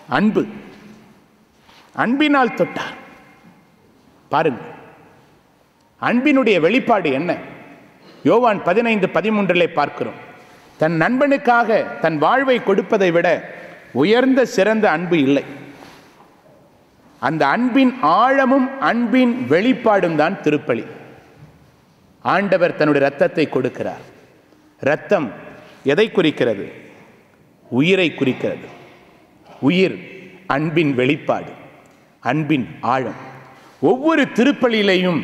அன்பு, அன்பினால் தொட்டார். பாருங்கள், அன்பினுடைய வெளிப்பாடு என்ன? யோவான் 15:13 பார்க்கிறோம். தன் நண்பனுக்காக தன் வாழ்வை கொடுப்பதை விட உயர்ந்த சிறந்த அன்பு இல்லை. அந்த அன்பின் ஆழமும் அன்பின் வெளிப்பாடும் தான் திருப்பலி. ஆண்டவர் தன்னுடைய இரத்தத்தை கொடுக்கிறார். இரத்தம் எதை குறிக்கிறது? உயிரை குறிக்கிறது. உயிர் அன்பின் வெளிப்பாடு, அன்பின் ஆழம். ஒவ்வொரு திருப்பலியிலையும்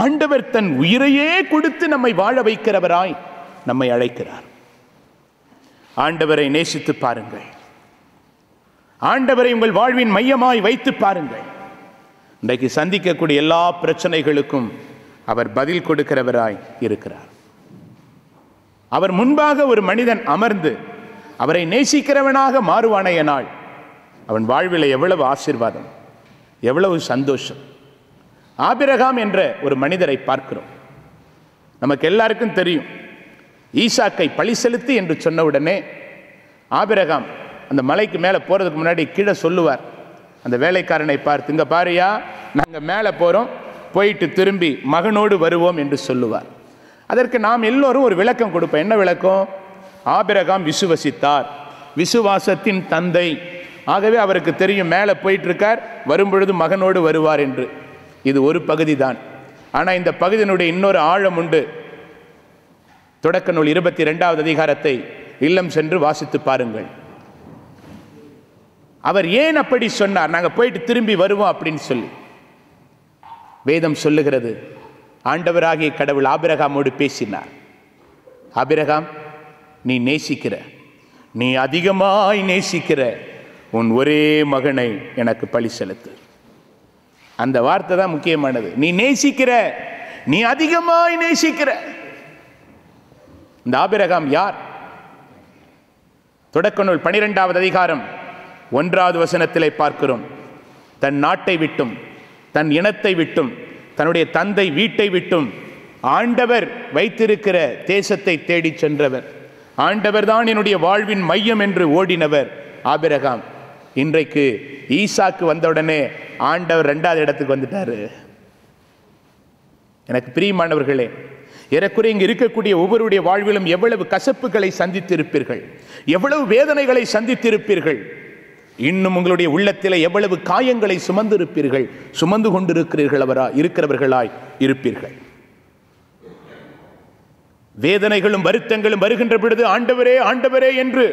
ஆண்டவர் தன் உயிரையே கொடுத்து நம்மை வாழ வைக்கிறவராய் நம்மை அழைக்கிறார். ஆண்டவரை நேசித்து பாருங்கள். ஆண்டவரை உங்கள் வாழ்வின் மையமாய் வைத்து பாருங்கள். இன்றைக்கு சந்திக்கக்கூடிய எல்லா பிரச்சனைகளுக்கும் அவர் பதில் கொடுக்கிறவராய் இருக்கிறார். அவர் முன்பாக ஒரு மனிதன் அமர்ந்து அவரை நேசிக்கிறவனாக மாறுவானேயானால் அவன் வாழ்வில் எவ்வளவு ஆசீர்வாதம், எவ்வளவு சந்தோஷம். ஆபிரகாம் என்ற ஒரு மனிதரை பார்க்கிறோம். நமக்கு எல்லாருக்கும் தெரியும், ஈசாக்கை பழி செலுத்து என்று சொன்ன உடனே ஆபிரகாம் அந்த மலைக்கு மேலே போகிறதுக்கு முன்னாடி கீழே சொல்லுவார். அந்த வேலைக்காரனை பார்த்து, இங்கே பாரியா, நாங்கள் மேலே போகிறோம், போயிட்டு திரும்பி மகனோடு வருவோம் என்று சொல்லுவார். அதற்கு நாம் எல்லோரும் ஒரு விளக்கம் கொடுப்போம். என்ன விளக்கம்? ஆபிரகாம் விசுவசித்தார், விசுவாசத்தின் தந்தை. ஆகவே அவருக்கு தெரியும் மேலே போயிட்டு இருக்கார், வரும்பொழுது மகனோடு வருவார் என்று. இது ஒரு பகுதி தான். ஆனால் இந்த பகுதியினுடைய இன்னொரு ஆழம் உண்டு. தொடக்க நூல் 22வது அதிகாரத்தை இல்லம் சென்று வாசித்து பாருங்கள். அவர் ஏன் அப்படி சொன்னார், நாங்கள் போயிட்டு திரும்பி வருவோம் அப்படின்னு சொல்லி? வேதம் சொல்லுகிறது, ஆண்டவராகிய கடவுள் ஆபிரகாமோடு பேசினார். ஆபிரகாம், நீ நேசிக்கிற, நீ அதிகமாய் நேசிக்கிற உன் ஒரே மகனை எனக்கு பலி செலுத்து. அந்த வார்த்தை தான் முக்கியமானது. நீ நேசிக்கிற, நீ அதிகமாய் நேசிக்கிற. இந்த ஆபிரகாம் யார்? தொடக்க நூல் 12வது அதிகாரம் 1வது வசனத்திலே பார்க்கிறோம். தன் நாட்டை விட்டும், தன் இனத்தை விட்டும், தன்னுடைய தந்தை வீட்டை விட்டும் ஆண்டவர் வைத்திருக்கிற தேசத்தை தேடி சென்றவர். ஆண்டவர் தான் என்னுடைய வாழ்வின் மையம் என்று ஓடினவர் ஆபிரகாம். இன்றைக்கு ஈசாக்கு வந்தவுடனே ஆண்டவர் 2வது இடத்துக்கு வந்துட்டாரு. எனக்கு பிரியமானவர்களே, ஏறக்குறைய இங்கு இருக்கக்கூடிய ஒவ்வொருடைய வாழ்விலும் எவ்வளவு கசப்புகளை சந்தித்திருப்பீர்கள், எவ்வளவு வேதனைகளை சந்தித்திருப்பீர்கள். இன்னும் உங்களுடைய உள்ளத்தில் எவ்வளவு காயங்களை சுமந்திருப்பீர்கள், சுமந்து இருக்கிறவர்களாய் இருப்பீர்கள். வேதனைகளும் வருத்தங்களும் வருகின்ற பொழுது ஆண்டவரே ஆண்டவரே என்று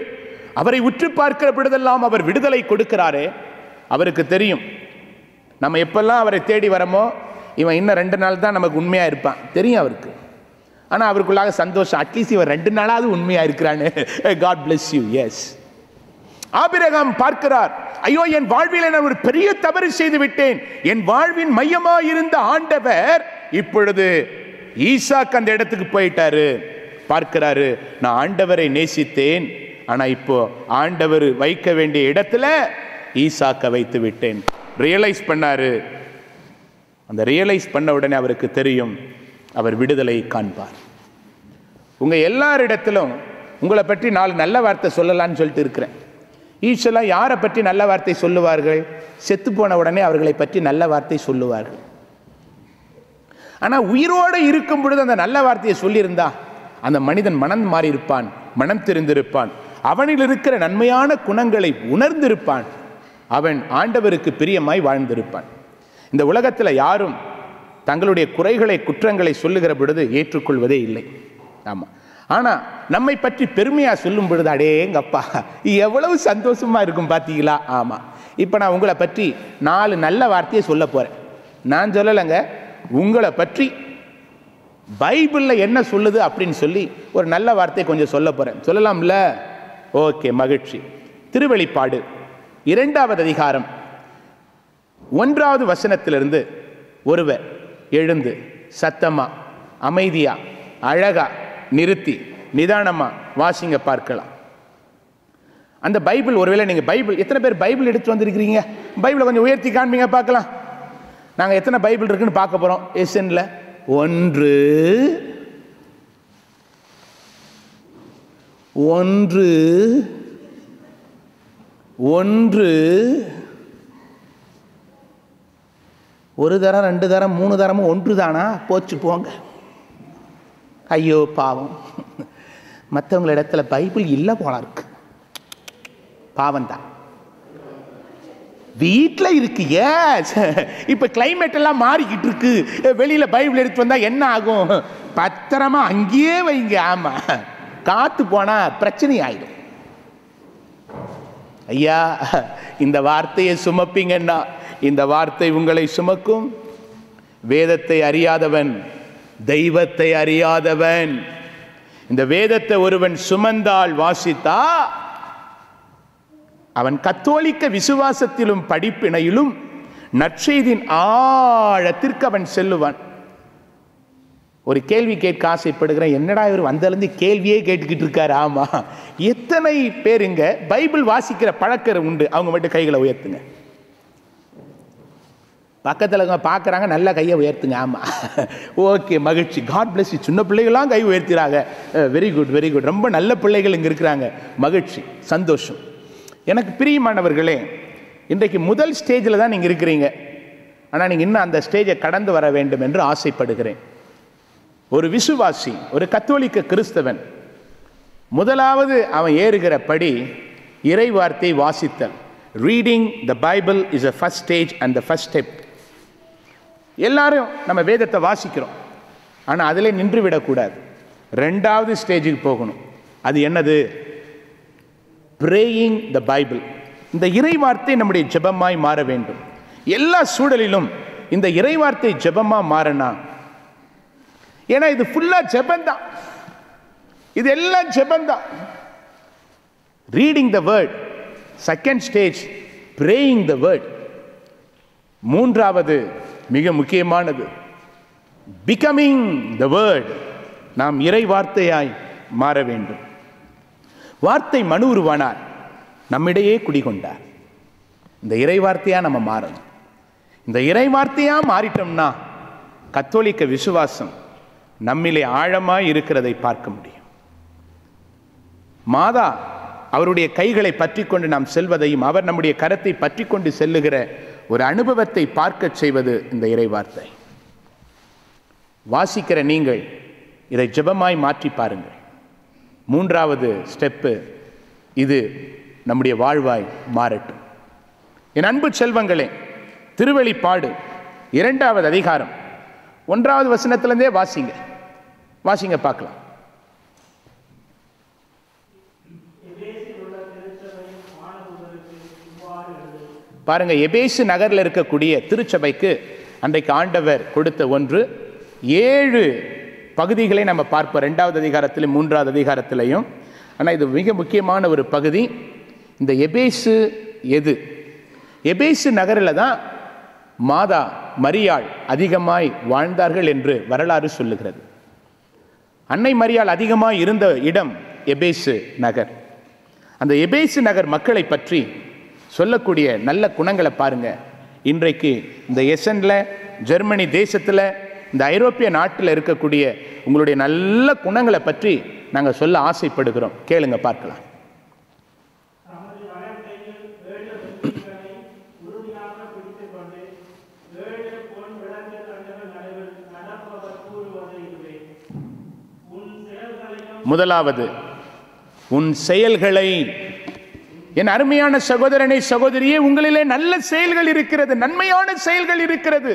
அவரை உற்று பார்க்கிற பொழுதெல்லாம் அவர் விடுதலை கொடுக்கிறாரே. அவருக்கு தெரியும் நம்ம எப்பெல்லாம் அவரை தேடி வரமோ இவன் இன்னும் 2 நாள் தான் நமக்கு உண்மையா இருப்பான், தெரியும் அவருக்கு. ஆனால் அவருக்குள்ளாக சந்தோஷம், அட்லீஸ்ட் இவன் 2 நாளாவது உண்மையா இருக்கிறான்னு. God bless you. Yes, Abraham பார்க்கிறார், ஐயோ என் வாழ்வில் நான் ஒரு பெரிய தவறு செய்து விட்டேன். என் வாழ்வின் மையமாயிருந்த ஆண்டவர் இப்பொழுது ஈசாக்கு அந்த இடத்துக்கு போயிட்டாரு. பார்க்கிறாரு, நான் ஆண்டவரை நேசித்தேன், ஆனா இப்போ ஆண்டவர் வைக்க வேண்டிய இடத்துல ஈசாக்க வைத்து விட்டேன். ரியலைஸ் பண்ணாரு. அந்த ரியலைஸ் பண்ண உடனே அவருக்கு தெரியும் அவர் விடுதலை காண்பார். உங்க எல்லாரிடத்திலும் உங்களை பற்றி 4 நல்ல வார்த்தை சொல்லலான்னு சொல்லிட்டு இருக்கிறேன். ஈஸ்வரா யாரை பற்றி நல்ல வார்த்தை சொல்லுவார்கள்? செத்து போன உடனே அவர்களை பற்றி நல்ல வார்த்தை சொல்லுவார்கள். ஆனால் உயிரோடு இருக்கும் பொழுது அந்த நல்ல வார்த்தையை சொல்லியிருந்தா அந்த மனிதன் மனம் மாறி இருப்பான், மனம் தெரிந்திருப்பான், அவனில் இருக்கிற நன்மையான குணங்களை உணர்ந்திருப்பான், அவன் ஆண்டவருக்கு பிரியமாய் வாழ்ந்திருப்பான். இந்த உலகத்தில் யாரும் தங்களுடைய குறைகளை குற்றங்களை சொல்லுகிற பொழுது ஏற்றுக்கொள்வதே இல்லை. ஆமாம். ஆனால் நம்மை பற்றி பெருமையாக சொல்லும் பொழுது அடேங்கப்பா எவ்வளவு சந்தோஷமாக இருக்கும் பார்த்தீங்களா? ஆமாம். இப்போ நான் உங்களை பற்றி 4 நல்ல வார்த்தையை சொல்ல போகிறேன். நான் சொல்லலைங்க, உங்களை பற்றி பைபிளில் என்ன சொல்லுது அப்படின்னு சொல்லி ஒரு நல்ல வார்த்தையை கொஞ்சம் சொல்ல போகிறேன். சொல்லலாம்ல? ஓகே, மகிழ்ச்சி. திருவெளிப்பாடு 2வது அதிகாரம் 1வது வசனத்திலிருந்து ஒருவர் எழுந்து சத்தமா அமைதியா அழகா நிறுத்தி நிதானமா வாசிங்க பார்க்கலாம். அந்த பைபிள், ஒருவேளை நீங்க பைபிள், எத்தனை பேர் பைபிள் எடுத்து வந்திருக்கிறீங்க? பைபிளை கொஞ்சம் உயர்த்தி காண்பீங்க பார்க்கலாம். நாங்க எத்தனை பைபிள் இருக்குன்னு பார்க்க போறோம். எஸ்என்ல 1 ஒன்று, ஒரு தரம், 2 தரம், 3 தரமும் ஒன்று தானா? போச்சு போங்க. ஐயோ பாவம், மற்றவங்கள இடத்துல பைபிள் இல்லை போல இருக்கு. பாவம் தான். வீட்டில் இருக்கு. இப்ப கிளைமேட் எல்லாம் மாறிக்கிட்டு இருக்கு. வெளியில பைபிள் எடுத்து வந்தா என்ன ஆகும்? பத்திரமா அங்கேயே வைங்க. ஆமா, காத்து போனா பிரச்சனை ஆயிடும். ஐயா, இந்த வார்த்தையை சுமப்பீங்கன்னா இந்த வார்த்தை உங்களை சுமக்கும். வேதத்தை அறியாதவன் தெய்வத்தை அறியாதவன். இந்த வேதத்தை ஒருவன் சுமந்தால், வாசித்தா, அவன் கத்தோலிக்க விசுவாசத்திலும் படிப்பினையிலும் நற்செய்தியின் ஆழத்திற்கு அவன் செல்லுவான். ஒரு கேள்வி கேட்க ஆசைப்படுகிறேன். என்னடா இவர் வந்திருந்து கேள்வியே கேட்டுக்கிட்டு இருக்காரு? ஆமா, எத்தனை பேருங்க பைபிள் வாசிக்கிற பழக்கம் உண்டு? அவங்க மட்டும் கைகளை உயர்த்துங்க. பக்கத்தில் பார்க்குறாங்க, நல்ல கையை உயர்த்துங்க. ஆமாம், ஓகே, மகிழ்ச்சி, காட் பிளஸ் யூ. சின்ன பிள்ளைகளாம் கை உயர்த்துறாங்க. Very good, very good. ரொம்ப நல்ல பிள்ளைகள் இங்கே இருக்கிறாங்க. மகிழ்ச்சி, சந்தோஷம். எனக்கு பிரியமானவர்களே, இன்றைக்கு முதல் ஸ்டேஜில் தான் நீங்கள் இருக்கிறீங்க. ஆனால் நீங்கள் இன்னும் அந்த ஸ்டேஜை கடந்து வர வேண்டும் என்று ஆசைப்படுகிறேன். ஒரு விசுவாசி, ஒரு கத்தோலிக்க கிறிஸ்தவன், முதலாவது அவன் ஏறுகிற படி இறை வார்த்தை வாசித்தல். Reading the Bible is a first stage and the first step. எல்லாரும் நம்ம வேதத்தை வாசிக்கிறோம், ஆனால் அதில் நின்று விடக்கூடாது. 2வது ஸ்டேஜுக்கு போகணும். அது என்னது? praying the Bible. இந்த இறை வார்த்தை நம்முடைய ஜெபமாய் மாற வேண்டும். எல்லா சூழலிலும் இந்த இறை வார்த்தை ஜெபமா மாறனா, ஏன்னா இது ஃபுல்லா ஜெபந்தான். இது எல்லாம் ஜெபந்தான். Reading the word, second stage praying the word. 3வது மிக முக்கியமானது becoming the word. நாம் இறை வார்த்தையாய் மாற வேண்டும். வார்த்தை மனு உருவானார், நம்மிடையே குடிகொண்டார். இந்த இறை வார்த்தையா நம்ம மாறணும். இந்த இறை வார்த்தையா மாறிட்டோம்னா கத்தோலிக்க விசுவாசம் நம்மிலே ஆழமாய் இருக்கிறதை பார்க்க முடியும். மாதா அவருடைய கைகளை பற்றி கொண்டு நாம் செல்வதையும், அவர் நம்முடைய கரத்தை பற்றி கொண்டு செல்லுகிற ஒரு அனுபவத்தை பார்க்க செய்வது இந்த இறை வார்த்தை. வாசிக்கிற நீங்கள் இதை ஜெபமாய் மாற்றி பாருங்கள். 3வது ஸ்டெப்பு, இது நம்முடைய வாழ்வாய் மாறட்டும். என் அன்பு செல்வங்களே, திருவெளிப்பாடு 2வது அதிகாரம் 1வது வசனத்திலிருந்தே வாசிங்க. வாசிங்க பார்க்கலாம். பாருங்க, எபேசு நகரில் இருக்கக்கூடிய திருச்சபைக்கு அன்றைக்கு ஆண்டவர் கொடுத்த ஒன்று. 7 பகுதிகளை நம்ம பார்ப்போம், 2வது அதிகாரத்திலும் 3வது அதிகாரத்திலையும். ஆனால் இது மிக முக்கியமான ஒரு பகுதி. இந்த எபேசு எது? எபேசு நகரில் தான் மாதா மரியாள் அதிகமாய் வாழ்ந்தார்கள் என்று வரலாறு சொல்லுகிறது. அன்னை மரியாள் அதிகமாய் இருந்த இடம் எபேசு நகர். அந்த எபேசு நகர் மக்களை பற்றி சொல்லக்கூடிய நல்ல குணங்களை பாருங்க. இன்றைக்கு இந்த எசன்ல, ஜெர்மனி தேசத்தில், இந்த ஐரோப்பிய நாட்டில் இருக்கக்கூடிய உங்களுடைய நல்ல குணங்களை பற்றி நாங்கள் சொல்ல ஆசைப்படுகிறோம். கேளுங்க பார்க்கலாம். முதலாவது, உன் செயல்களை. என் அருமையான சகோதரனை, சகோதரியே, உங்களிலே நல்ல செயல்கள் இருக்கிறது, நன்மையான செயல்கள் இருக்கிறது.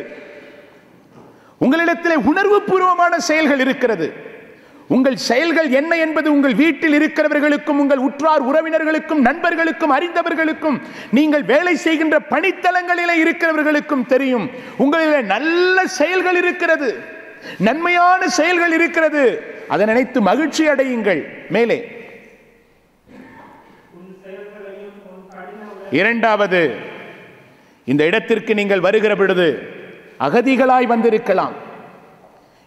உங்களிடத்திலே உணர்வு பூர்வமான செயல்கள் இருக்கிறது. உங்கள் செயல்கள் என்ன என்பது உங்கள் வீட்டில் இருக்கிறவர்களுக்கும், உங்கள் உற்றார் உறவினர்களுக்கும், நண்பர்களுக்கும், அறிந்தவர்களுக்கும், நீங்கள் வேலை செய்கின்ற பணித்தலங்களிலே இருக்கிறவர்களுக்கும் தெரியும். உங்களிலே நல்ல செயல்கள் இருக்கிறது, நன்மையான செயல்கள் இருக்கிறது. அதை நினைத்து மகிழ்ச்சி அடையுங்கள். மேலே 2வது, இந்த இடத்திற்கு நீங்கள் வருகிற பொழுது அகதிகளாய் வந்திருக்கலாம்.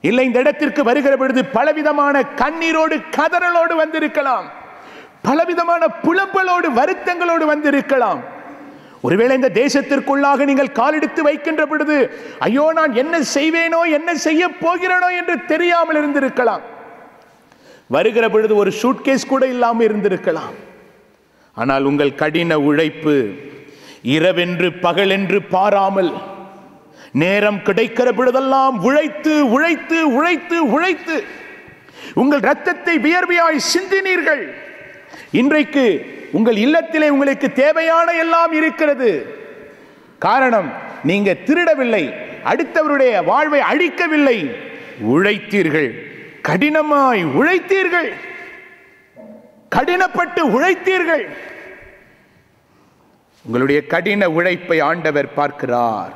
இல்லை, இந்த இடத்திற்கு வருகிற பொழுது பலவிதமான கண்ணீரோடு, கதறலோடு வந்திருக்கலாம். பலவிதமான புலம்பலோடு, வருத்தங்களோடு வந்திருக்கலாம். ஒருவேளை இந்த தேசத்திற்குள்ளாக நீங்கள் காலெடுத்து வைக்கின்ற பொழுது, ஐயோ, நான் என்ன செய்வேனோ, என்ன செய்ய போகிறேனோ என்று தெரியாமல் இருந்திருக்கலாம். வருகிற பொழுது ஒரு சூட்கேஸ் கூட இல்லாமல் இருந்திருக்கலாம். ஆனால் உங்கள் கடின உழைப்பு இரவென்று பகலென்று பாராமல் நேரம் கிடைக்கிற பொழுதெல்லாம் உழைத்து உழைத்து உழைத்து உழைத்து உங்கள் இரத்தத்தை வியர்வையாய் சிந்தினீர்கள். இன்றைக்கு உங்கள் இல்லத்திலே உங்களுக்கு தேவையான எல்லாம் இருக்கிறது. காரணம், நீங்க திருடவில்லை, அடுத்தவருடைய வாழ்வை அழிக்கவில்லை, உழைத்தீர்கள், கடினமாய் உழைத்தீர்கள், கடினப்பட்டு உழைத்தீர்கள். உங்களுடைய கடின உழைப்பை ஆண்டவர் பார்க்கிறார்.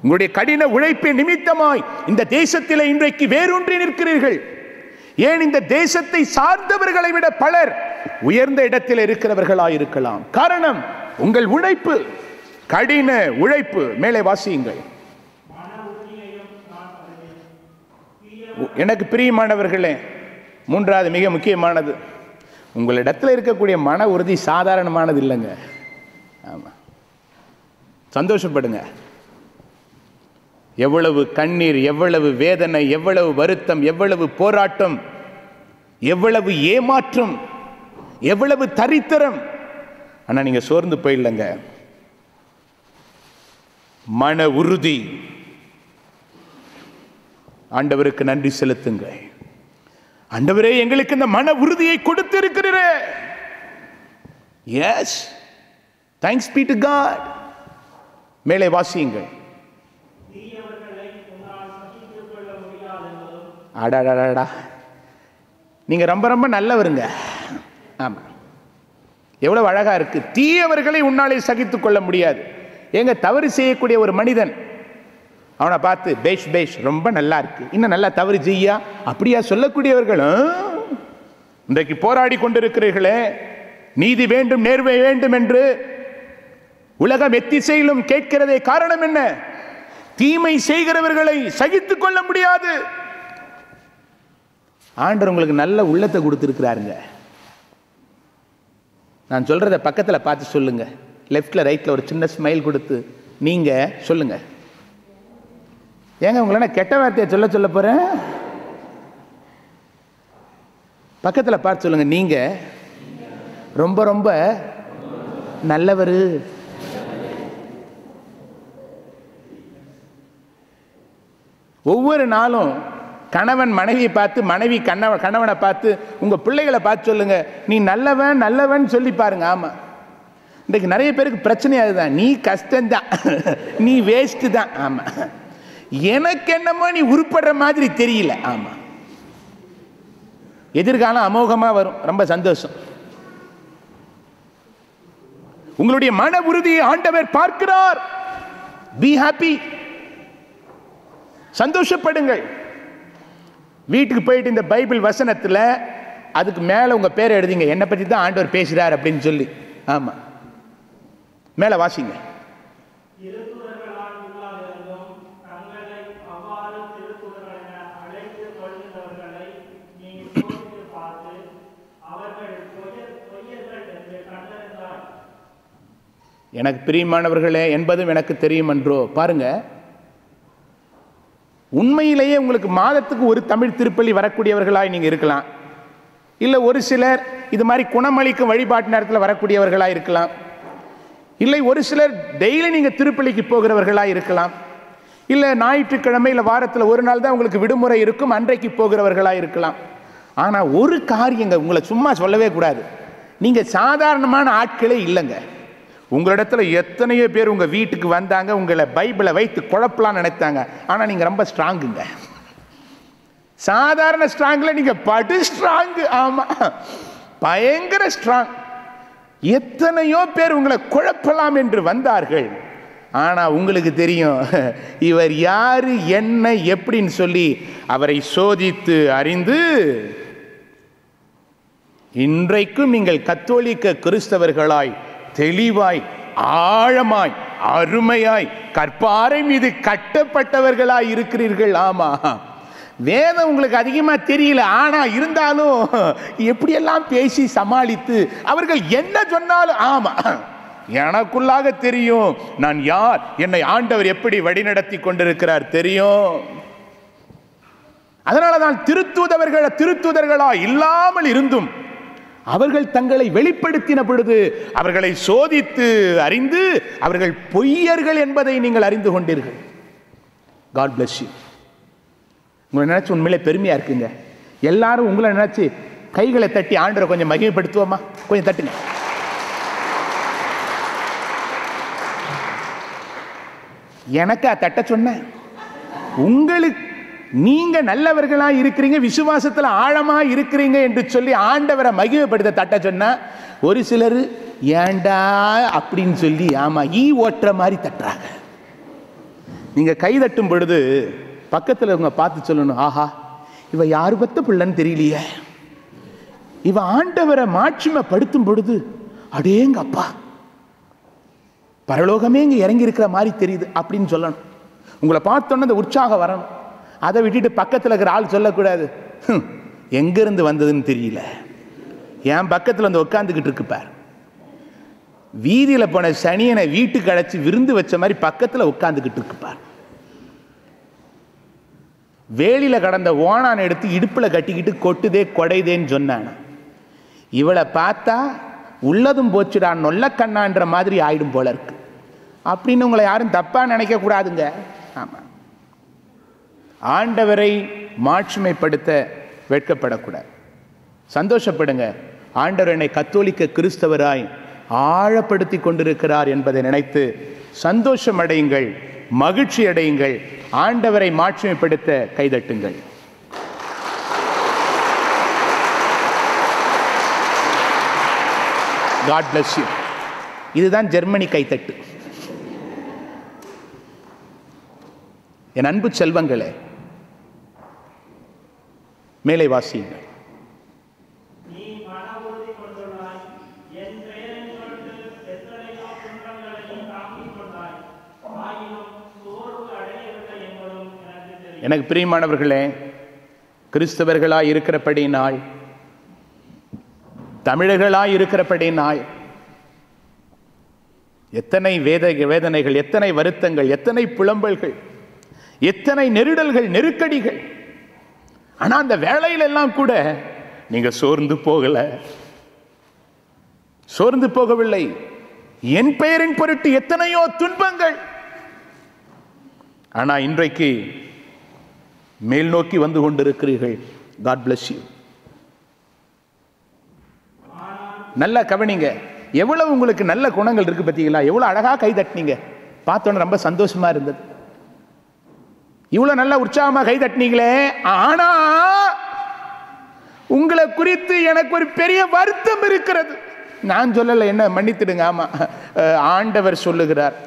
உங்களுடைய கடின உழைப்பின் நிமித்தமாய் இந்த தேசத்தில் இன்றைக்கு வேரூன்றி நிற்கிறீர்கள். ஏன் இந்த தேசத்தை சார்ந்தவர்களை விட பலர் உயர்ந்த இடத்தில் இருக்கிறவர்களாய் இருக்கலாம். காரணம் உங்கள் உழைப்பு, கடின உழைப்பு. மேலே வாசியுங்கள். எனக்கு பிரியமானவர்களே, மூன்றாவது மிக முக்கியமானது, உங்களிடத்தில் இருக்கக்கூடிய மன உறுதி சாதாரணமானது இல்லைங்க. ஆமா, சந்தோஷப்படுங்க. எவ்வளவு கண்ணீர், எவ்வளவு வேதனை, எவ்வளவு வருத்தம், எவ்வளவு போராட்டம், எவ்வளவு ஏமாற்றம், எவ்வளவு தரித்திரம், ஆனா நீங்க சோர்ந்து போயிடலங்க. மன உறுதி. ஆண்டவருக்கு நன்றி செலுத்துங்க. ஆண்டவரே, எங்களுக்கு இந்த மன உறுதியை கொடுத்து இருக்கிறீரே. Yes, thanks be to God. மேலே வாசியுங்கள். அடாடாடா, நீங்க ரொம்ப ரொம்ப நல்லவருங்க. ஆமா, எவ்வளவு அழகா இருக்கு. தீயவர்களை உன்னாலே சகித்துக் கொள்ள முடியாது. எங்க தவறு செய்யக்கூடிய ஒரு மனிதன், அவனை பார்த்து பேஷ் பேஷ், ரொம்ப நல்லா இருக்கு, இன்னும் நல்லா தவறு செய்யா, அப்படியா சொல்லக்கூடியவர்களும் இன்றைக்கு போராடி கொண்டிருக்கிறீர்களே. நீதி வேண்டும், நேர்மை வேண்டும் என்று உலகம் எத்திசையிலும் கேட்கிறதே. காரணம் என்ன? தீமை செய்கிறவர்களை சகித்துக் கொள்ள முடியாது. ஆண்டவர் உங்களுக்கு நல்ல உள்ளத்தை கொடுத்திருக்கிறாருங்க. நான் சொல்றத பக்கத்துல பார்த்து சொல்லுங்க. லெஃப்ட்ல ரைட்ல ஒரு சின்ன ஸ்மைல் கொடுத்து நீங்க சொல்லுங்க. ஏங்க உங்களை நான் கெட்ட வார்த்தையை சொல்ல போறேன்? பக்கத்துல பார்த்து சொல்லுங்க, நீங்க ரொம்ப ரொம்ப நல்லவரு. ஒவ்வொரு நாளும் கணவன் மனைவியை பார்த்து, மனைவி கணவனை பார்த்து, உங்க பிள்ளைகளை பார்த்து சொல்லுங்க, நீ நல்லவன் நல்லவன் சொல்லி பாருங்க. ஆமா, இன்றைக்கு நிறைய பேருக்கு பிரச்சனை அதுதான். நீ கஷ்டம்தான், நீ வேஸ்ட் தான். ஆமா, எனக்கு என்னமோ நீ உருப்படுற மாதிரி தெரியல. ஆமா, எதிர்காலம் அமோகமா வரும். ரொம்ப சந்தோஷம். உங்களுடைய மன உறுதியை ஆண்டவர் பார்க்கிறார். பி ஹாப்பி, சந்தோஷப்படுங்கள். வீட்டுக்கு போயிட்டு இந்த பைபிள் வசனத்துல அதுக்கு மேல உங்க பேரை எழுதிங்க, என்னை பற்றி தான் ஆண்டவர் பேசுறார் அப்படின்னு சொல்லி. ஆமா, மேல வாசிங்க. எனக்கு பிரியமானவர்களே, என்பதும் எனக்கு தெரியும் என்றோ. பாருங்க, உண்மையிலேயே உங்களுக்கு மாதத்துக்கு ஒரு தமிழ் திருப்பலி வரக்கூடியவர்களாய் நீங்க இருக்கலாம். இல்லை ஒரு சிலர் இது மாதிரி குணமளிக்கும் வழிபாட்டு நேரத்தில் வரக்கூடியவர்களாக இருக்கலாம். இல்லை ஒரு சிலர் டெய்லி நீங்க திருப்பலிக்கு போகிறவர்களாக இருக்கலாம். இல்லை ஞாயிற்றுக்கிழமை இல்லை வாரத்தில் ஒரு நாள் தான் உங்களுக்கு விடுமுறை இருக்கும், அன்றைக்கு போகிறவர்களாக இருக்கலாம். ஆனால் ஒரு காரியங்க உங்களை சும்மா சொல்லவே கூடாது, நீங்க சாதாரணமான ஆட்களே இல்லைங்க. உங்களிடத்துல எத்தனையோ பேர் உங்க வீட்டுக்கு வந்தாங்க, உங்களை பைபிளை வைத்து குழப்பலாம் நினைத்தாங்க. ஆனா நீங்க ரொம்ப ஸ்ட்ராங்குங்க. சாதாரண ஸ்ட்ராங்ல நீங்க படு ஸ்ட்ராங். ஆமா, பயங்கர ஸ்ட்ராங். எத்தனையோ பேர் உங்களை குழப்பலாம் என்று வந்தார்கள். ஆனா உங்களுக்கு தெரியும் இவர் யாரு என்ன எப்படின்னு சொல்லி அவரை சோதித்து அறிந்து இன்றைக்கும் நீங்கள் கத்தோலிக்க கிறிஸ்தவர்களாய் தெளிவாய் ஆழமாய் அருமையாய் கற்பாறை மீது கட்டப்பட்டவர்களாய் இருக்கிறீர்கள். ஆமா, வேதம் உங்களுக்கு அதிகமா தெரியல, ஆனா இருந்தாலும் எப்படியெல்லாம் பேசி சமாளித்து அவர்கள் என்ன சொன்னாலும் ஆமா எனக்குள்ளாக தெரியும் நான் யார், என்னை ஆண்டவர் எப்படி வழிநடத்தி கொண்டிருக்கிறார் தெரியும். அதனால தான் திருத்தூதர்களா இல்லாமல் இருந்தும் அவர்கள் தங்களை வெளிப்படுத்தின பொழுது அவர்களை சோதித்து அறிந்து அவர்கள் பொய்யர்கள் என்பதை நீங்கள் அறிந்து கொண்டீர்கள். God bless you. உங்களை நினைச்சு உண்மையிலே பெருமையா இருக்குங்க. எல்லாரும் உங்களை நினைச்சு கைகளை தட்டி ஆண்டவரை கொஞ்சம் மகிமைப்படுத்துவோமா? கொஞ்சம் தட்டுங்க. எனக்கா தட்ட சொன்ன? உங்களுக்கு நீங்க நல்லவர்களா இருக்கிறீங்க, விசுவாசத்துல ஆழமா இருக்கிறீங்க என்று சொல்லி ஆண்டவரை மகிமைப்படுத்த தட்ட சொன்ன ஒரு சிலர் ஏண்டா அப்படின்னு சொல்லி ஆமா ஈ ஓட்டுற மாதிரி தட்டுறாங்க. நீங்க கை தட்டும் பொழுது பக்கத்துல இவங்க பார்த்து சொல்லணும், ஆஹா இவ யாரு பத்த பிள்ளைன்னு தெரியலையே, இவ ஆண்டவரை மாட்சிமைப்படுத்தும் பொழுது அடேங்க அப்பா பரலோகமே இங்க இறங்கி இருக்கிற மாதிரி தெரியுது அப்படின்னு சொல்லணும். உங்களை பார்த்தோன்னு அந்த உற்சாகம் வரணும். அதை விட்டுட்டு பக்கத்தில் இருக்கிற ஆள் சொல்லக்கூடாது, எங்க இருந்து வந்ததுன்னு தெரியல, என் பக்கத்தில் வந்து உட்காந்துக்கிட்டு இருக்குப்பார், வீதியில் போன சனியனை வீட்டுக்கு அழைச்சி விருந்து வச்ச மாதிரி பக்கத்தில் உட்காந்துக்கிட்டு இருக்குப்பார், வேலியில் கடந்த ஓனான் எடுத்து இடுப்பில் கட்டிக்கிட்டு கொட்டுதே கொடைதேன்னு சொன்னான். இவளை பார்த்தா உள்ளதும் போச்சுடா நொல்ல கண்ணான்ற மாதிரி ஆயிடும் போல இருக்கு அப்படின்னு உங்களை யாரும் தப்பா நினைக்க கூடாதுங்க. ஆமா, ஆண்டவரை மாட்சிமைப்படுத்த வெட்கப்படக்கூடாது. சந்தோஷப்படுங்க, ஆண்டவர் என்னை கத்தோலிக்க கிறிஸ்தவராய் ஆழப்படுத்தி கொண்டிருக்கிறார் என்பதை நினைத்து சந்தோஷம் அடையுங்கள், மகிழ்ச்சி அடையுங்கள், ஆண்டவரை மாட்சிமைப்படுத்த கைதட்டுங்கள். God bless you. இதுதான் ஜெர்மனி கைத்தட்டு. என் அன்பு செல்வங்களே, மேலே வாசியுங்கள். எனக்கு பிரியமானவர்களே, கிறிஸ்தவர்களாய் இருக்கிறபடியினால், தமிழர்களாய் இருக்கிறபடியினால் எத்தனை வேதனைகள், எத்தனை வருத்தங்கள், எத்தனை புலம்பல்கள், எத்தனை நெருடல்கள், நெருக்கடிகள். ஆனா அந்த வேளையில எல்லாம் கூட நீங்க சோர்ந்து போகல, சோர்ந்து போகவில்லை. என் பெயரின் பொருட்டு எத்தனையோ துன்பங்கள். ஆனா இன்றைக்கு மேல் நோக்கி வந்து கொண்டிருக்கிறீர்கள். God bless you. நல்லா கவனிங்க, எவ்வளவு உங்களுக்கு நல்ல குணங்கள் இருக்கு பார்த்தீங்களா? எவ்வளவு அழகா கை தட்டினீங்க, பார்த்தோன்னு ரொம்ப சந்தோஷமா இருந்தது. இவ்வளவு நல்ல உற்சாகமா கை தட்டினீங்களே, ஆனா உங்களை குறித்து எனக்கு ஒரு பெரிய வருத்தம் இருக்கிறது. நான் சொல்லல, என்ன மன்னித்துடுங்க. ஆமா, ஆண்டவர் சொல்லுகிறார்,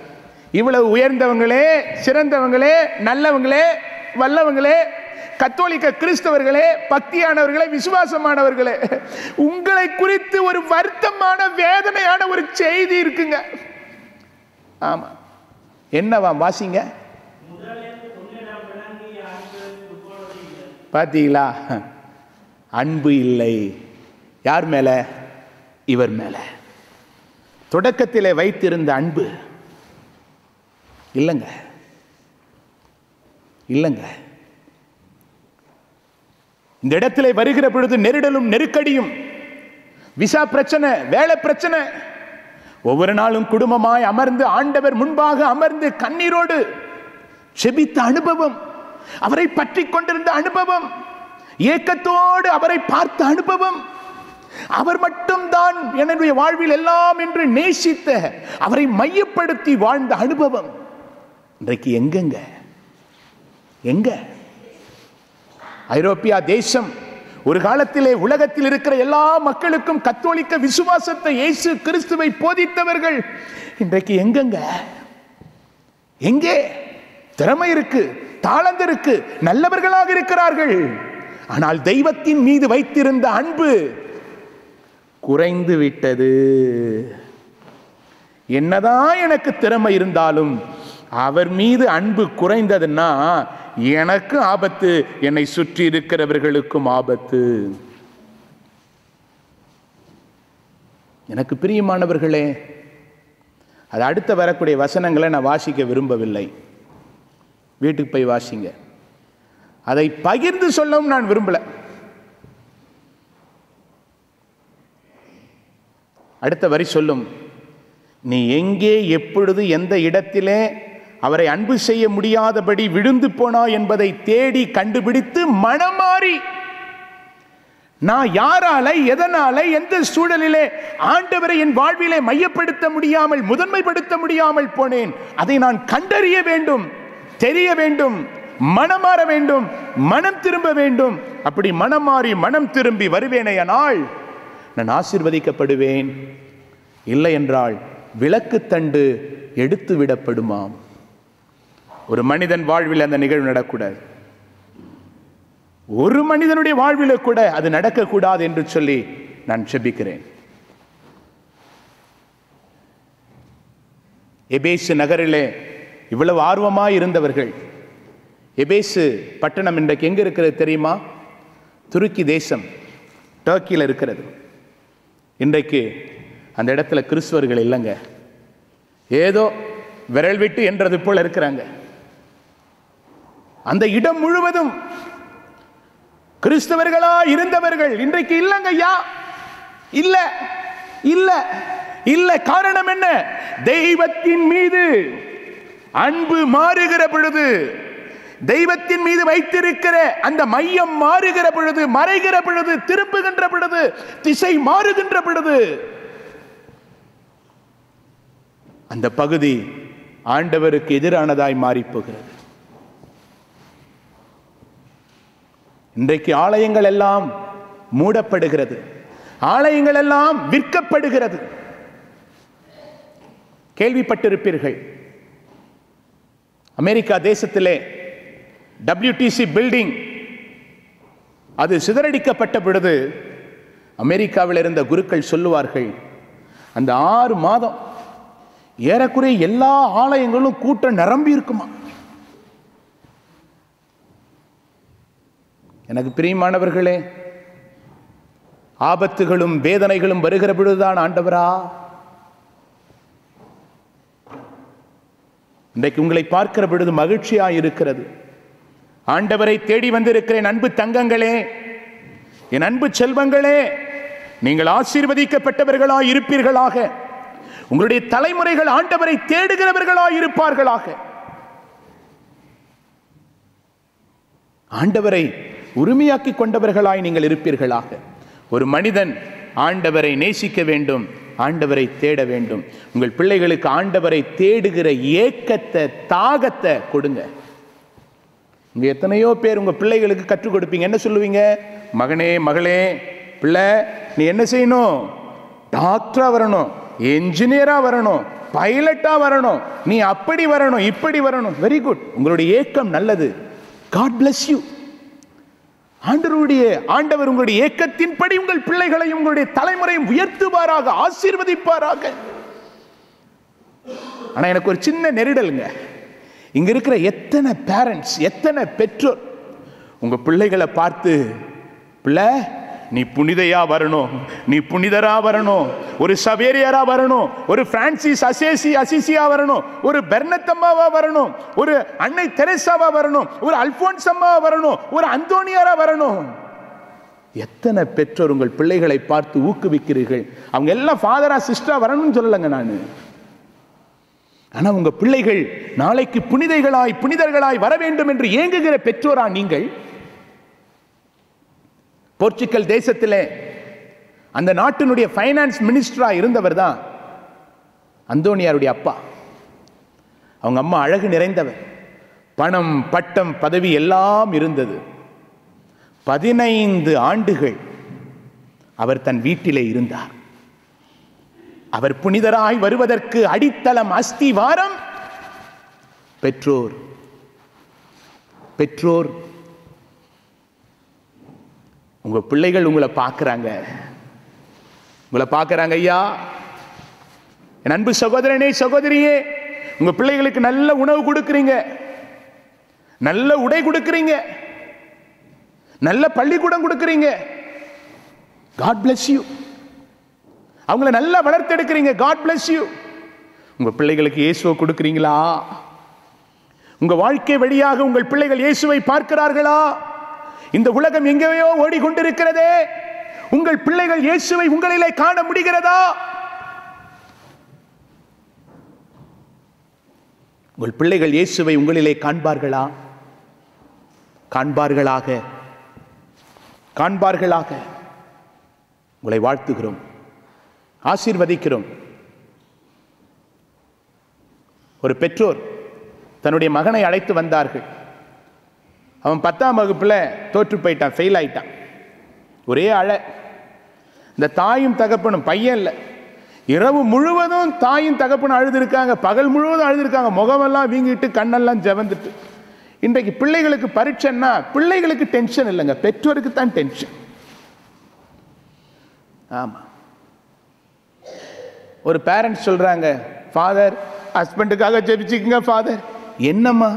இவ்வளவு உயர்ந்தவங்களே, சிறந்தவங்களே, நல்லவங்களே, வல்லவங்களே, கத்தோலிக்க கிறிஸ்தவர்களே, பக்தியானவர்களே, விசுவாசமானவர்களே, உங்களை குறித்து ஒரு வருத்தமான வேதனையான ஒரு செய்தி இருக்குங்க. ஆமா, என்னவா? வாசிங்க. பாத்தீங்களா? அன்பு இல்லை. யார் மேல? இவர் மேல. தொடக்கத்திலே வைத்திருந்த அன்பு இல்லைங்க, இல்லைங்க. இந்த இடத்திலே வருகிற பொழுது நெருடலும் நெருக்கடியும், விசா பிரச்சனை, வேலை பிரச்சனை, ஒவ்வொரு நாளும் குடும்பமாய் அமர்ந்து ஆண்டவர் முன்பாக அமர்ந்து கண்ணீரோடு செபித்த அனுபவம், அவரை பற்றி கொண்டிருந்த அனுபவம், ஏக்கத்தோடு அவரை பார்த்த அனுபவம், அவர் மட்டும்தான் என்னுடைய வாழ்வில் எல்லாம் என்று நேசித்த, அவரை மையப்படுத்தி வாழ்ந்த அனுபவம் இன்றைக்கு எங்கெங்க? எங்க? ஐரோப்பியா தேசம் ஒரு காலத்திலே உலகத்தில் இருக்கிற எல்லா மக்களுக்கும் கத்தோலிக்க விசுவாசத்தை, இயேசு கிறிஸ்துவை போதித்தவர்கள் இன்றைக்கு எங்கெங்க? எங்கே? திறமை இருக்கு, தாளந்து இருக்கு, நல்லவர்களாக இருக்கிறார்கள். ஆனால் தெய்வத்தின் மீது வைத்திருந்த அன்பு குறைந்து விட்டது. என்னதான் எனக்கு திறமை இருந்தாலும் அவர் மீது அன்பு குறைந்ததுன்னா எனக்கு ஆபத்து, என்னை சுற்றி இருக்கிறவர்களுக்கும் ஆபத்து. எனக்கு பிரியமானவர்களே, அது அடுத்த வரக்கூடிய வசனங்களை நான் வாசிக்க விரும்பவில்லை. வீட்டுக்கு போய் வாசிங்க. அதை பகிர்ந்து சொல்லவும் நான் விரும்பல. அடுத்த வரி சொல்லும், நீ எங்கே எப்பொழுது எந்த இடத்திலே அவரை அன்பு செய்ய முடியாதபடி விழுந்து போனா என்பதை தேடி கண்டுபிடித்து மனம் மாறி, நான் யாரால எதனால எந்த சூழலிலே ஆண்டவரை என் வாழ்விலே மையப்படுத்த முடியாமல் முதன்மைப்படுத்த முடியாமல் போனேன், அதை நான் கண்டறிய வேண்டும், தெரிய வேண்டும், மனம் மாற வேண்டும், மனம் திரும்ப வேண்டும். அப்படி மனம் மாறி மனம் திரும்பி வருவேனையானால் நான் ஆசீர்வதிக்கப்படுவேன். இல்லை என்றால் விளக்கு தண்டு எடுத்து விடப்படுமாம். ஒரு மனிதன் வாழ்வில் அந்த நிகழ்வு நடக்கூடாது. ஒரு மனிதனுடைய வாழ்வில் கூட அது நடக்கக்கூடாது என்று சொல்லி நான் ஜெபிக்கிறேன். எபேசு நகரிலே இவ்வளவு ஆர்வமாய் இருந்தவர்கள், எபேசு பட்டணம் இன்றைக்கு எங்க இருக்கிறது தெரியுமா? துருக்கி தேசம், டர்க்கியில் இருக்கிறது. இன்றைக்கு அந்த இடத்துல கிறிஸ்தவர்கள் இல்லைங்க, ஏதோ விரல் விட்டு என்றது போல இருக்கிறாங்க. அந்த இடம் முழுவதும் கிறிஸ்தவர்களா இருந்தவர்கள் இன்றைக்கு இல்லைங்க ஐயா, இல்ல இல்ல இல்ல. காரணம் என்ன? தெய்வத்தின் மீது அன்பு மாறுகிற பொழுது, தெய்வத்தின் மீது வைத்திருக்கிற அந்த மையம் மாறுகிற பொழுது, மறைகிற பொழுது, திரும்புகின்ற பொழுது, திசை மாறுகின்ற பொழுது, அந்த பகுதி ஆண்டவருக்கு எதிரானதாய் மாறி போகிறது. இன்றைக்கு ஆலயங்கள் எல்லாம் மூடப்படுகிறது, ஆலயங்கள் எல்லாம் விற்கப்படுகிறது. கேள்விப்பட்டிருப்பீர்கள், அமெரிக்கா தேசத்திலே WTC பில்டிங் அது சிதறடிக்கப்பட்ட பொழுது அமெரிக்காவில் இருந்த குருக்கள் சொல்லுவார்கள், அந்த 6 மாதம் ஏறக்குறைய எல்லா ஆலயங்களும் கூட்டம் நிரம்பி இருக்குமா. எனக்கு பிரியமானவர்களே, ஆபத்துகளும் வேதனைகளும் வருகிற பொழுதுதான் ஆண்டவரா இன்றைக்கு உங்களை பார்க்கிற பொழுது மகிழ்ச்சியாக இருக்கிறது. ஆண்டவரை தேடி வந்திருக்கிறேன் அன்பு தங்கங்களே, என் அன்பு செல்வங்களே, நீங்கள் ஆசீர்வதிக்கப்பட்டவர்களாய் இருப்பீர்களாக. உங்களுடைய தலைமுறைகள் ஆண்டவரை தேடுகிறவர்களாய் இருப்பார்களாக. ஆண்டவரை உரிமையாக்கி கொண்டவர்களாய் நீங்கள் இருப்பீர்களாக. ஒரு மனிதன் ஆண்டவரை நேசிக்க வேண்டும், ஆண்டவரை தேட வேண்டும். உங்கள் பிள்ளைகளுக்கு ஆண்டவரை தேடுகிற ஏக்கத்தை, தாகத்தை கொடுங்க. இங்க எத்தனையோ பேர் உங்க பிள்ளைகளுக்கு கற்றுக் கொடுப்பீங்க. என்ன சொல்லுவீங்க? மகனே, மகளே, பிள்ளை நீ என்ன செய்யணும்? டாக்டரா வரணும், என்ஜினியரா வரணும், பைலட்டா வரணும், நீ அப்படி வரணும், இப்படி வரணும். வெரி குட், உங்களுடைய ஏக்கம் நல்லது. God bless you. ஆண்டவர் உங்களுடைய ஏக்கத்தின்படி உங்கள் பிள்ளைகளையும் உங்களுடைய தலைமுறையும் உயர்த்துவாராக, ஆசீர்வதிப்பாராக. ஆனா எனக்கு ஒரு சின்ன நெருடலுங்க. இங்க இருக்கிற எத்தனை பேரண்ட்ஸ், எத்தனை பெற்றோர் உங்க பிள்ளைகளை பார்த்து, பிள்ளை நீ புனிதையா வரணும், நீ புனிதரா வரணும், ஒரு சவேரியரா வரணும், ஒரு பிரான்சிஸ் அசிசியா வரணும், ஒரு பெர்னத்தம்மாவா வரணும், ஒரு அன்னை தெரேசாவா வரணும், ஒரு அல்போன்ஸ் அம்மாவா வரணும், ஒரு அந்தோனியாரா வரணும். எத்தனை பெற்றோர் உங்கள் பிள்ளைகளை பார்த்து ஊக்குவிக்கிறீர்கள். அவங்க எல்லாம் ஃபாதரா சிஸ்டரா வரணும்னு சொல்லலைங்க நான். ஆனா உங்க பிள்ளைகள் நாளைக்கு புனிதர்களாய் வர வேண்டும் என்று ஏங்குகிற பெற்றோரா நீங்கள்? போர்ச்சுகல் தேசத்திலே அந்த நாட்டினுடைய ஃபைனான்ஸ் மினிஸ்டரா இருந்தவர் தான் அந்தோனியாருடைய அப்பா. அவங்க அம்மா அழகு நிறைந்தவர், பணம், பட்டம், பதவி எல்லாம் இருந்தது. 15 ஆண்டுகள் அவர் தன் வீட்டிலே இருந்தார். அவர் புனிதராய் வருவதற்கு அடித்தளம், அஸ்திவாரம் பெற்றோர். உங்க பிள்ளைகள் உங்களை பார்க்கிறாங்க, ஐயா. என் அன்பு சகோதரனே, சகோதரியே, உங்க பிள்ளைகளுக்கு நல்ல உணவு கொடுக்கிறீங்க, நல்ல உடை கொடுக்கிறீங்க, நல்ல பள்ளிக்கூடம் கொடுக்கிறீங்க. God bless you. அவங்களை நல்லா வளர்த்தெடுக்கிறீங்க. God bless you. உங்க பிள்ளைகளுக்கு இயேசுவை கொடுக்கிறீங்களா? உங்க வாழ்க்கை வழியாக உங்கள் பிள்ளைகள் இயேசுவை பார்க்கிறார்களா? இந்த உலகம் எங்கேயோ ஓடிக்கொண்டிருக்கிறதே, உங்கள் பிள்ளைகள் இயேசுவை உங்களிலே காண முடிகிறதா? உங்கள் பிள்ளைகள் இயேசுவை உங்களிலே காண்பார்களா? காண்பார்களாக காண்பார்களாக. உங்களை வாழ்த்துகிறோம், ஆசீர்வதிக்கிறோம். ஒரு பெற்றோர் தன்னுடைய மகனை அழைத்து வந்தார்கள். அவன் 10ஆம் வகுப்புல தோற்று போயிட்டான், ஃபெயில் ஆயிட்டான். ஒரே அழ. இந்த தாயும் தகப்பனும், பையன் இல்லை, இரவு முழுவதும் தாயும் தகப்பனும் அழுதுருக்காங்க, பகல் முழுவதும் அழுதுருக்காங்க, முகமெல்லாம் வீங்கிட்டு கண்ணெல்லாம் ஜவந்துட்டு. இன்றைக்கு பிள்ளைகளுக்கு பரீட்சைன்னா பிள்ளைகளுக்கு டென்ஷன் இல்லைங்க, பெற்றோருக்கு தான் டென்ஷன். ஆமா, ஒரு பேரண்ட்ஸ் சொல்றாங்க, ஃபாதர் ஹஸ்பண்டுக்காக ஜெபிச்சுக்குங்க ஃபாதர். என்னம்மா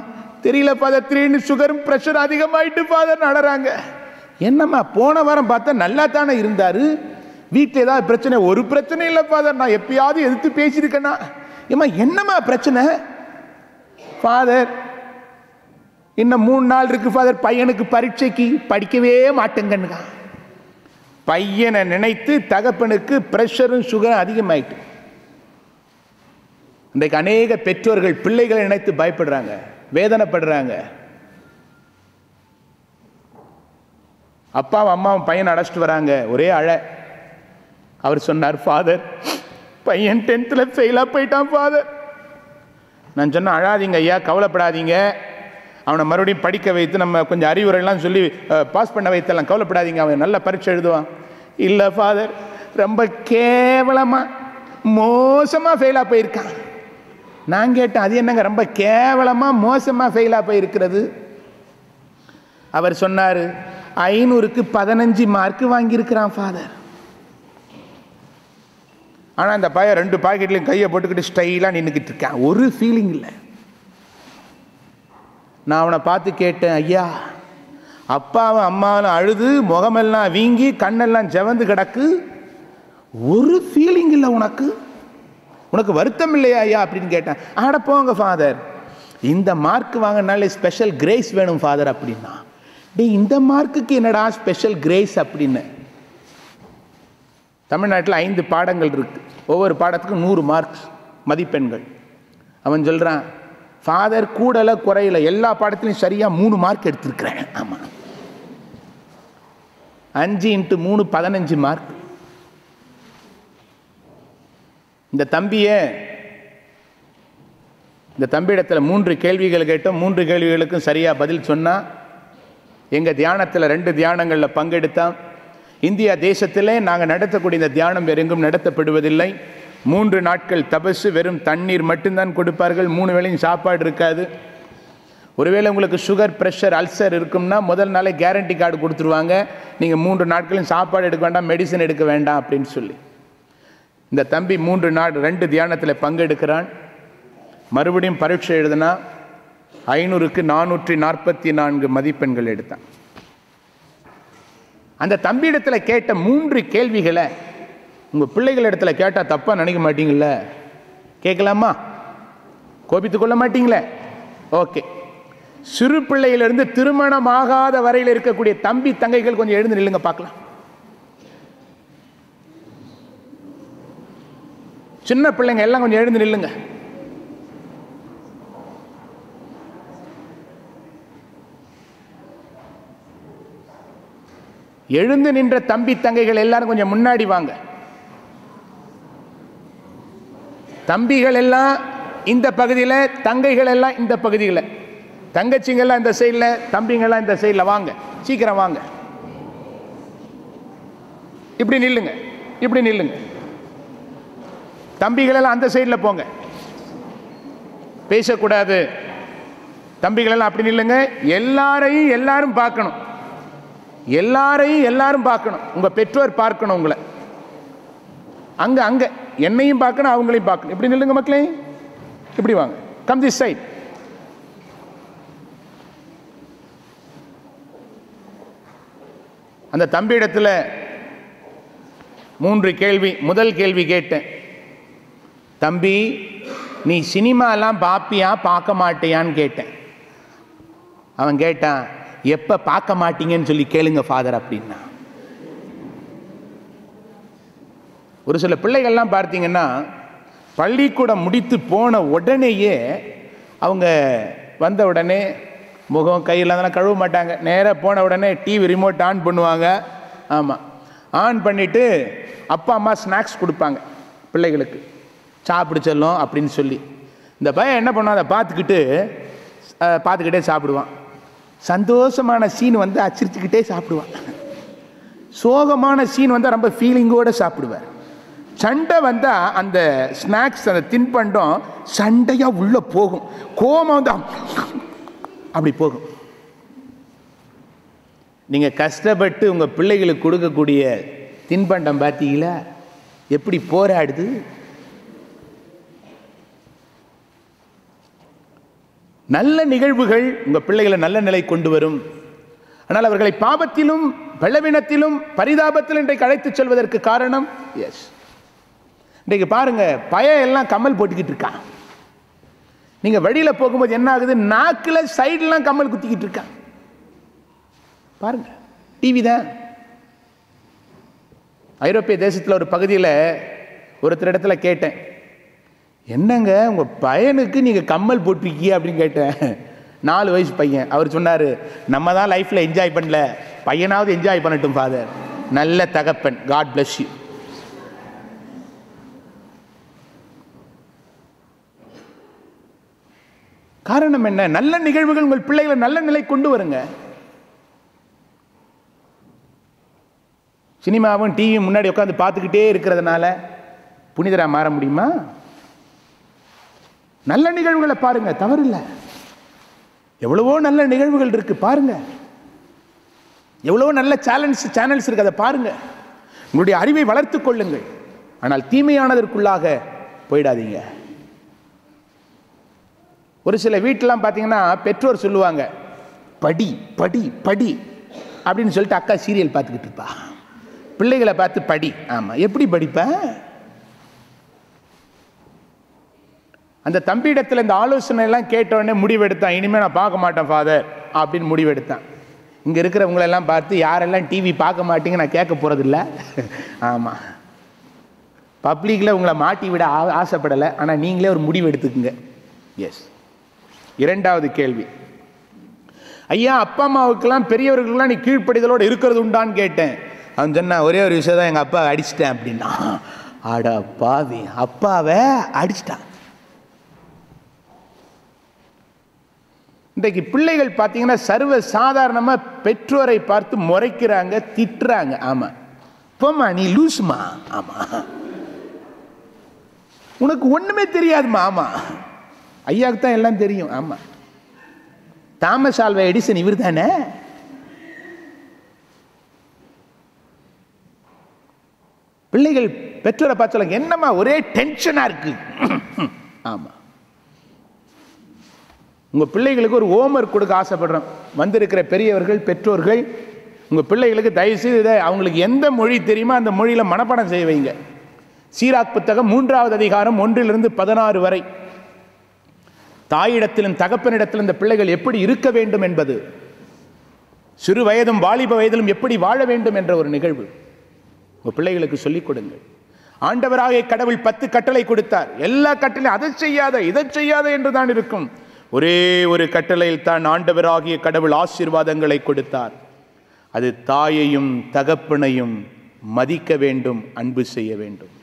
தெரியல ஃபாதர், திடீர்னு சுகரும் பிரஷர் அதிகமாயிட்டு ஃபாதர் நடறாங்க. என்னம்மா போன வாரம் பார்த்தா நல்லா தானே இருந்தாரு, வீட்டில் ஏதாவது பிரச்சனை? ஒரு பிரச்சனை இல்லை ஃபாதர், நான் எப்பயாவது எதிர்த்து பேசியிருக்கேன்னா. ஏம்மா என்னம்மா பிரச்சனை? ஃபாதர் இன்னும் 3 நாள் இருக்கு ஃபாதர், பையனுக்கு பரீட்சைக்கு, படிக்கவே மாட்டேங்கன்னு. பையனை நினைத்து தகப்பனுக்கு பிரஷரும் சுகரும் அதிகமாயிட்டு. இன்றைக்கு அநேக பெற்றோர்கள் பிள்ளைகளை நினைத்து பயப்படுறாங்க, வேதனைப்படுறாங்க. அப்பாவும் அம்மாவும் பையனை அழைச்சிட்டு வராங்க, ஒரே அழ. அவர் சொன்னார், ஃபாதர் பையன் 10th ஃபெயிலா போயிட்டான் ஃபாதர். நான் சொன்னேன், அழாதீங்க ஐயா, கவலைப்படாதீங்க, அவனை மறுபடியும் படிக்க வைத்து நம்ம கொஞ்சம் அறிவுரைலாம் சொல்லி பாஸ் பண்ண வைத்தலாம், கவலைப்படாதீங்க, அவன் நல்ல பரீட்சை எழுதுவான். இல்லை ஃபாதர், ரொம்ப கேவலமாக மோசமாக ஃபெயிலாக போயிருக்கான். நான் கேட்டேன், அது என்னங்க ரொம்ப கேவலமாக மோசமாக ஃபெயிலாக போயிருக்கிறது? அவர் சொன்னார், 500க்கு 15 மார்க் வாங்கியிருக்கிறான் ஃபாதர். ஆனால் அந்த பையன் 2 பாக்கெட்லையும் கையை போட்டுக்கிட்டு ஸ்டைலாக நின்றுக்கிட்டு இருக்கான், ஒரு ஃபீலிங் இல்லை. நான் அவனை பார்த்து கேட்டேன், ஐயா அப்பாவும் அம்மாவும் அழுது முகமெல்லாம் வீங்கி கண்ணெல்லாம் ஜவந்து கிடக்கு, ஒரு ஃபீலிங் இல்லை உனக்கு? உனக்கு வருத்தம் இல்லையா ஐயா அப்படின்னு கேட்டேன். ஆட போங்க ஃபாதர், இந்த மார்க் வாங்கினாலே ஸ்பெஷல் கிரேஸ் வேணும் ஃபாதர் அப்படின்னா. டே, இந்த மார்க்குக்கு என்னடா ஸ்பெஷல் கிரேஸ் அப்படின்னு? தமிழ்நாட்டில் 5 பாடங்கள் இருக்கு, ஒவ்வொரு பாடத்துக்கும் 100 மார்க்ஸ் மதிப்பெண்கள். அவன் சொல்கிறான், ஃபாதர் கூடல குறையில, எல்லா பாடத்திலையும் சரியாக 3 மார்க் எடுத்திருக்கிறேன். ஆமாம், 5 × 3 15 மார்க். இந்த தம்பியிடத்தில் 3 கேள்விகள் கேட்டோம். 3 கேள்விகளுக்கும் சரியாக பதில் சொன்னால் எங்கள் தியானத்தில் 2 தியானங்களில் பங்கெடுத்தான். இந்தியா தேசத்திலே நாங்கள் நடத்தக்கூடிய இந்த தியானம் வேறு எங்கும் நடத்தப்படுவதில்லை. 3 நாட்கள் தபசு, வெறும் தண்ணீர் மட்டும்தான் கொடுப்பார்கள், 3 வேளையும் சாப்பாடு இருக்காது. ஒருவேளை உங்களுக்கு சுகர், ப்ரெஷர், அல்சர் இருக்கும்னா முதல் நாளே கேரண்டி கார்டு கொடுத்துருவாங்க, நீங்கள் 3 நாட்களும் சாப்பாடு எடுக்க வேண்டாம், மெடிசன் எடுக்க வேண்டாம் அப்படின்னு சொல்லி. இந்த தம்பி 3 நாள் 2 தியானத்தில் பங்கெடுக்கிறான். மறுபடியும் பரீட்சை எழுதினா 500க்கு 444 மதிப்பெண்கள் எடுத்தான். அந்த தம்பியிடத்தில் கேட்ட 3 கேள்விகளை உங்கள் பிள்ளைகள் இடத்துல கேட்டால் தப்பாக நினைக்க மாட்டீங்கள? கேட்கலாமா? கோபித்துக் கொள்ள மாட்டீங்களே? ஓகே. சிறு பிள்ளையிலிருந்து திருமணம் ஆகாத வரையில் இருக்கக்கூடிய தம்பி தங்கைகள் கொஞ்சம் எழுந்து நில்லுங்க பார்க்கலாம். சின்ன பிள்ளைங்க எல்லாம் கொஞ்சம் எழுந்து நில்லுங்க. எழுந்து நின்ற தம்பி தங்கைகள் எல்லாரும் கொஞ்சம் முன்னாடி வாங்க. தம்பிகள் எல்லாம் இந்த பகுதியில், தங்கைகள் எல்லாம் இந்த பகுதியில், தங்கச்சிங்கெல்லாம் இந்த சைடில், தம்பிங்கெல்லாம் இந்த சைடில். வாங்க, சீக்கிரம் வாங்க. இப்படி நில்லுங்க, இப்படி நில்லுங்க. தம்பிகள் எல்லாம் அந்த சைடில் போங்க, பேசக்கூடாது. தம்பிகள் எல்லாம் அப்படி நில்லுங்க. எல்லாரையும் எல்லாரும் பார்க்கணும், எல்லாரையும் எல்லாரும் பார்க்கணும். உங்க பெற்றோர் பார்க்கணும் உங்களை. அங்க அங்க என்னையும் பார்க்கணும், அவங்களையும் பார்க்கணும். இப்படி நில்லுங்க மக்களே, இப்படி வாங்க. Come this side. அந்த தம்பி இடத்துல 3 கேள்வி. முதல் கேள்வி கேட்டேன், தம்பி நீ சினிமாலாம் பார்ப்பியா பார்க்க மாட்டியான்னு கேட்டேன். அவன் கேட்டான், எப்ப பார்க்க மாட்டீங்கன்னு சொல்லி கேளுங்க ஃபாதர் அப்படின்னா. ஒரு சில பிள்ளைகள்லாம் பார்த்தீங்கன்னா பள்ளிக்கூடம் முடித்து போன உடனேயே அவங்க வந்த உடனே முகம் கையில் அதெல்லாம் கழுவ மாட்டாங்க. நேராக போன உடனே டிவி ரிமோட் ஆன் பண்ணுவாங்க. ஆமாம், ஆன் பண்ணிவிட்டு அப்பா அம்மா ஸ்நாக்ஸ் கொடுப்பாங்க பிள்ளைகளுக்கு, சாப்பிடு செல்லும் அப்படின்னு சொல்லி. இந்த பையன் என்ன பண்ணுவான், அதை பார்த்துக்கிட்டே சாப்பிடுவான். சந்தோஷமான சீன் வந்து அச்சிரிச்சுக்கிட்டே சாப்பிடுவான். சோகமான சீன் வந்தால் ரொம்ப ஃபீலிங்கோடு சாப்பிடுவார். சண்டை வந்தால் அந்த ஸ்நாக்ஸ், அந்த தின்பண்டம் சண்டையாக உள்ளே போகும். கோபம் வந்து அப்படி போகும். நீங்கள் கஷ்டப்பட்டு உங்கள் பிள்ளைகளுக்கு கொடுக்கக்கூடிய தின்பண்டம் பார்த்தீங்களா எப்படி போராடுது? நல்ல நிகழ்வுகள் உங்கள் பிள்ளைகளை நல்ல நிலை கொண்டு வரும். ஆனால் அவர்களை பாவத்திலும் பலவீனத்திலும் பரிதாபத்திலும் இன்றைக்கு அழைத்து செல்வதற்கு காரணம் இன்றைக்கு பாருங்க, பையன் எல்லாம் கம்மல் போட்டுக்கிட்டு இருக்கான். நீங்க வழியில போகும்போது என்ன ஆகுது, நாக்குல சைடுலாம் கம்மல் குத்திக்கிட்டு இருக்கான். பாருங்க, டிவி தான். ஐரோப்பிய தேசத்தில் ஒரு பகுதியில் ஒருத்தர் இடத்துல கேட்டேன், என்னங்க உங்க பையனுக்கு நீங்க கம்மல் போட்டிருக்கீங்க அப்படின்னு கேட்டேன். 4 வயசு பையன். அவர் சொன்னாரு, நம்ம தான் லைஃப்ல என்ஜாய் பண்ணல, பையனாவது என்ஜாய் பண்ணட்டும் ஃபாதர். நல்ல தகப்பன், காட் பிளஸ் யூ. காரணம் என்ன? நல்ல நிகழ்வுகள் உங்கள் பிள்ளைகளை நல்ல நிலை கொண்டு வருங்க. சினிமாவும் டிவியும் முன்னாடி உட்காந்து பார்த்துக்கிட்டே இருக்கிறதுனால புனிதரா மாற முடியுமா? நல்ல நிகழ்வுகளை பாருங்க, தவறு இல்லை. எவ்வளவோ நல்ல நிகழ்வுகள் இருக்கு, பாருங்க. எவ்வளவோ நல்ல சேனல்ஸ் இருக்கு, அதை பாருங்க. உங்களுடைய அறிவை வளர்த்துக் கொள்ளுங்கள். ஆனால் தீமையானதற்குள்ளாக போயிடாதீங்க. ஒரு சில வீட்டெல்லாம் பார்த்தீங்கன்னா பெற்றோர் சொல்லுவாங்க, படி படி படி அப்படின்னு சொல்லிட்டு அக்கா சீரியல் பார்த்துக்கிட்டு இருப்பா, பிள்ளைகளை பார்த்து படி. ஆமா, எப்படி படிப்பேன்? அந்த தம்பியிடத்தில் இந்த ஆலோசனை எல்லாம் கேட்ட உடனே முடிவெடுத்தான், இனிமேல் நான் பார்க்க மாட்டேன் ஃபாதர் அப்படின்னு முடிவெடுத்தான். இங்கே இருக்கிறவங்களெல்லாம் பார்த்து, யாரெல்லாம் டிவி பார்க்க மாட்டீங்க நான் கேட்க போகிறதில்ல. ஆமாம், பப்ளிக்கில் உங்களை மாட்டி விட ஆசைப்படலை, ஆனால் நீங்களே ஒரு முடிவு எடுத்துக்குங்க. எஸ். 2வது கேள்வி, ஐயா அப்பா அம்மாவுக்கெல்லாம் பெரியவர்களுக்கெல்லாம் நீ கீழ்ப்படிதலோடு இருக்கிறது உண்டான்னு கேட்டேன். அவன் சொன்னா, ஒரே ஒரு விஷயம் தான், எங்கள் அப்பா அடிச்சிட்டேன் அப்படின்னா. ஆடா பாவி, அப்பாவை அடிச்சிட்டான். இன்றைக்கு பிள்ளைகள் பார்த்தீங்கன்னா சர்வ சாதாரணமாக பெற்றோரை பார்த்து முறைக்கிறாங்க, திட்டுறாங்க. ஆமாம், போமா நீ லூசுமா, ஆமாம் உனக்கு ஒன்றுமே தெரியாதுமா, ஆமாம் ஐயாவுக்கு தான் எல்லாம் தெரியும். ஆமாம், தாமஸ் ஆல்வா எடிசன் இவர் தானே. பிள்ளைகள் பெற்றோரை பார்த்து சொல்லுங்க, என்னம்மா ஒரே டென்ஷனாக இருக்கு. ஆமாம், உங்கள் பிள்ளைகளுக்கு ஒரு ஹோம்ஒர்க் கொடுக்க ஆசைப்படுறோம். வந்திருக்கிற பெரியவர்கள் பெற்றோர்கள் உங்கள் பிள்ளைகளுக்கு தயவுசெய்து அவங்களுக்கு எந்த மொழி தெரியுமோ அந்த மொழியில் மனப்பாடம் செய்ய வைங்க. சீராக் புத்தகம் 3வது அதிகாரம் 1 to 16 வரை தாயிடத்திலும் தகப்பனிடத்திலும் இந்த பிள்ளைகள் எப்படி இருக்க வேண்டும் என்பது, சிறு வயதும் வாலிப வயதிலும் எப்படி வாழ வேண்டும் என்ற ஒரு நிகழ்வு உங்கள் பிள்ளைகளுக்கு சொல்லிக் கொடுங்கள். ஆண்டவராகிய கடவுள் 10 கட்டளை கொடுத்தார். எல்லா கட்டளையும் அதை செய்யாத இதை செய்யாத என்று தான் இருக்கும். ஒரே ஒரு கட்டளையில் தான் ஆண்டவராகிய கடவுள் ஆசீர்வாதங்களை கொடுத்தார். அது தாயையும் தகப்பனையும் மதிக்க வேண்டும், அன்பு செய்ய வேண்டும்.